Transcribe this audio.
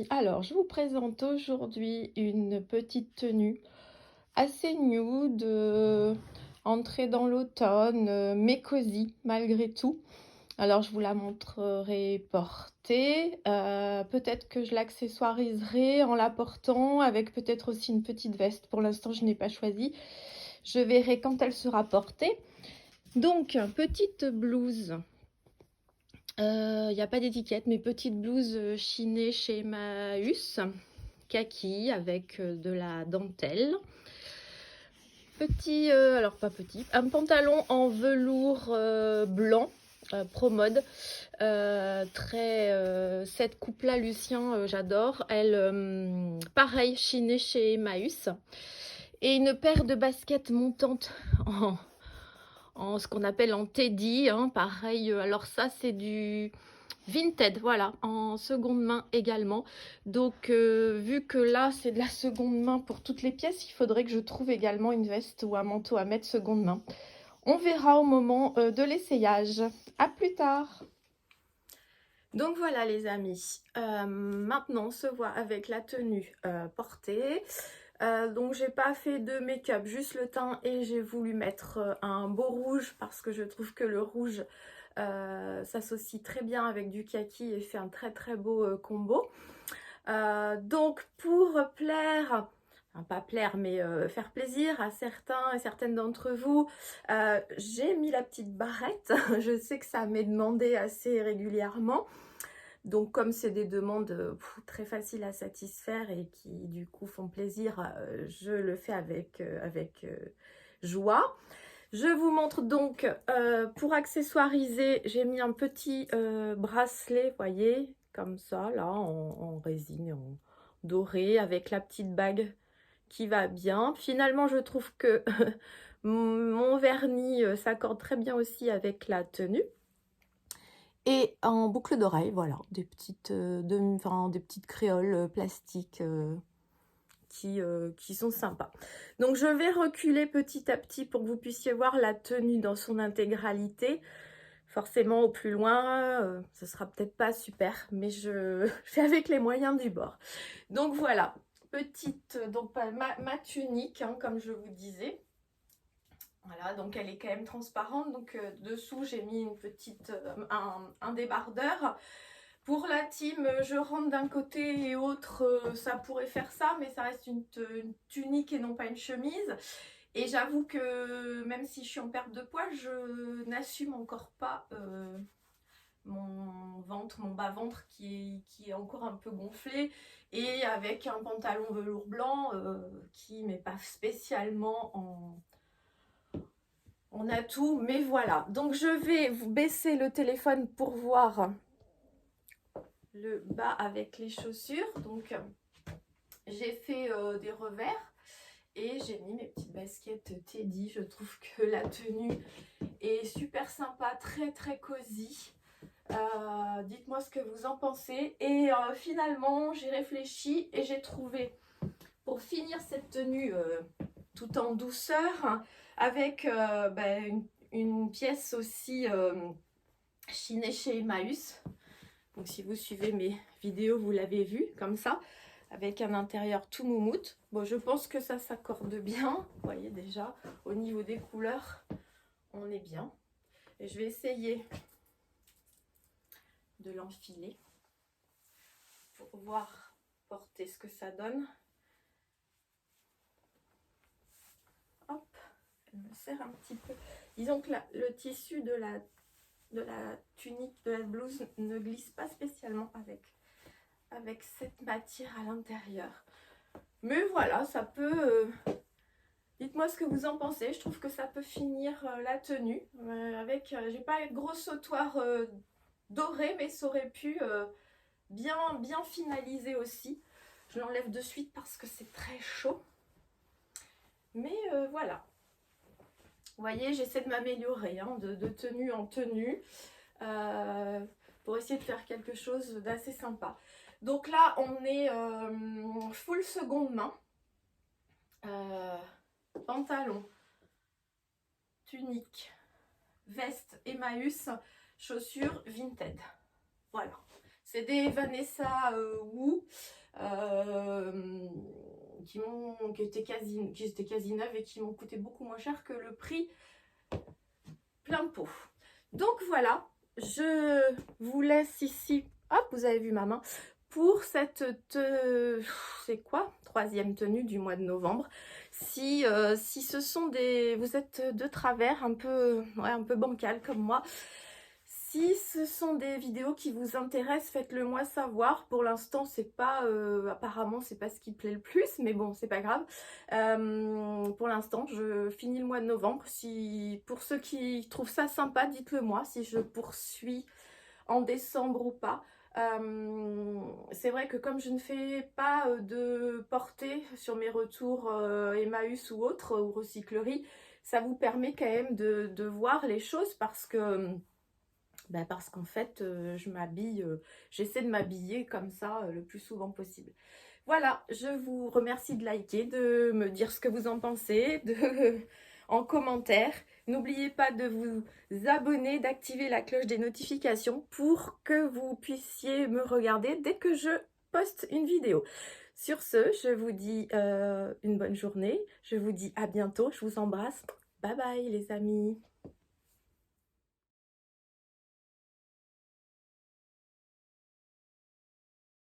amis, alors je vous présente aujourd'hui une petite tenue assez nude, entrée dans l'automne, mais cosy malgré tout. Alors je vous la montrerai portée, peut-être que je l'accessoiriserai en la portant avec peut-être aussi une petite veste. Pour l'instant je n'ai pas choisi, je verrai quand elle sera portée. Donc petite blouse. Il n'y a pas d'étiquette, mais petite blouse chinée chez Emmaüs, kaki avec de la dentelle. Petit, alors pas petit, un pantalon en velours blanc, pro mode, cette coupe là Lucien, j'adore. Elle, pareil, chinée chez Emmaüs, et une paire de baskets montantes en ce qu'on appelle en teddy, hein, pareil. Alors ça c'est du Vinted, voilà, en seconde main également. Donc vu que là c'est de la seconde main pour toutes les pièces, il faudrait que je trouve également une veste ou un manteau à mettre seconde main. On verra au moment de l'essayage. À plus tard. Donc voilà les amis, maintenant on se voit avec la tenue portée. Donc j'ai pas fait de make-up, juste le teint, et j'ai voulu mettre un beau rouge parce que je trouve que le rouge s'associe très bien avec du kaki et fait un très beau combo. Donc pour plaire, enfin pas plaire mais faire plaisir à certains et certaines d'entre vous, j'ai mis la petite barrette. Je sais que ça m'est demandé assez régulièrement. Donc comme c'est des demandes très faciles à satisfaire et qui du coup font plaisir, je le fais avec joie. Je vous montre donc, pour accessoiriser, j'ai mis un petit bracelet, voyez, comme ça, là, en résine, en doré, avec la petite bague qui va bien. Finalement, je trouve que mon vernis s'accorde très bien aussi avec la tenue. Et en boucle d'oreille, voilà, des petites, des petites créoles plastiques qui sont sympas. Donc je vais reculer petit à petit pour que vous puissiez voir la tenue dans son intégralité. Forcément au plus loin, ce sera peut-être pas super, mais je fais avec les moyens du bord. Donc voilà, petite, donc ma tunique, hein, comme je vous disais. Voilà, donc elle est quand même transparente. Donc dessous, j'ai mis une petite, un débardeur. Pour la team, je rentre d'un côté et autre, ça pourrait faire ça, mais ça reste une tunique et non pas une chemise. Et j'avoue que même si je suis en perte de poids, je n'assume encore pas mon ventre, mon bas-ventre qui est encore un peu gonflé, et avec un pantalon velours blanc qui n'est pas spécialement en atout, mais voilà. Donc je vais vous baisser le téléphone pour voir le bas avec les chaussures. Donc j'ai fait des revers et j'ai mis mes petites baskets Teddy. Je trouve que la tenue est super sympa, très cosy. Dites-moi ce que vous en pensez. Et finalement j'ai réfléchi et j'ai trouvé, pour finir cette tenue tout en douceur, avec une pièce aussi chinée chez Emmaüs. Donc si vous suivez mes vidéos, vous l'avez vu comme ça, avec un intérieur tout moumoute. Bon, je pense que ça s'accorde bien. Vous voyez déjà, au niveau des couleurs, on est bien. Et je vais essayer de l'enfiler pour voir porter ce que ça donne. Hop, elle me serre un petit peu. Disons que le tissu de la tunique, de la blouse, ne glisse pas spécialement avec cette matière à l'intérieur. Mais voilà, ça peut... dites-moi ce que vous en pensez. Je trouve que ça peut finir la tenue. Avec, j'ai pas une grosse sautoir dorée, mais ça aurait pu bien finaliser aussi. Je l'enlève de suite parce que c'est très chaud. Mais voilà. Vous voyez, j'essaie de m'améliorer, hein, de tenue en tenue, pour essayer de faire quelque chose d'assez sympa. Donc là, on est full seconde main. Pantalon, tunique, veste Emmaüs, chaussures Vinted. Voilà. C'est des Vanessa Wu qui étaient quasi neuves et qui m'ont coûté beaucoup moins cher que le prix plein pot. Donc voilà, je vous laisse ici. Hop, vous avez vu ma main. Pour cette, c'est quoi? Troisième tenue du mois de novembre. Si ce sont des... Vous êtes de travers, un peu bancal comme moi. Si ce sont des vidéos qui vous intéressent, faites-le moi savoir. Pour l'instant, c'est pas... apparemment, c'est pas ce qui plaît le plus, mais bon, c'est pas grave. Pour l'instant, je finis le mois de novembre. Si, pour ceux qui trouvent ça sympa, dites-le moi si je poursuis en décembre ou pas. C'est vrai que comme je ne fais pas de portée sur mes retours Emmaüs ou autres, ou recyclerie, ça vous permet quand même de voir les choses parce que parce qu'en fait je m'habille, j'essaie de m'habiller comme ça le plus souvent possible. Voilà, je vous remercie de liker, de me dire ce que vous en pensez, en commentaire. N'oubliez pas de vous abonner, d'activer la cloche des notifications pour que vous puissiez me regarder dès que je poste une vidéo. Sur ce, je vous dis une bonne journée. Je vous dis à bientôt. Je vous embrasse. Bye bye les amis.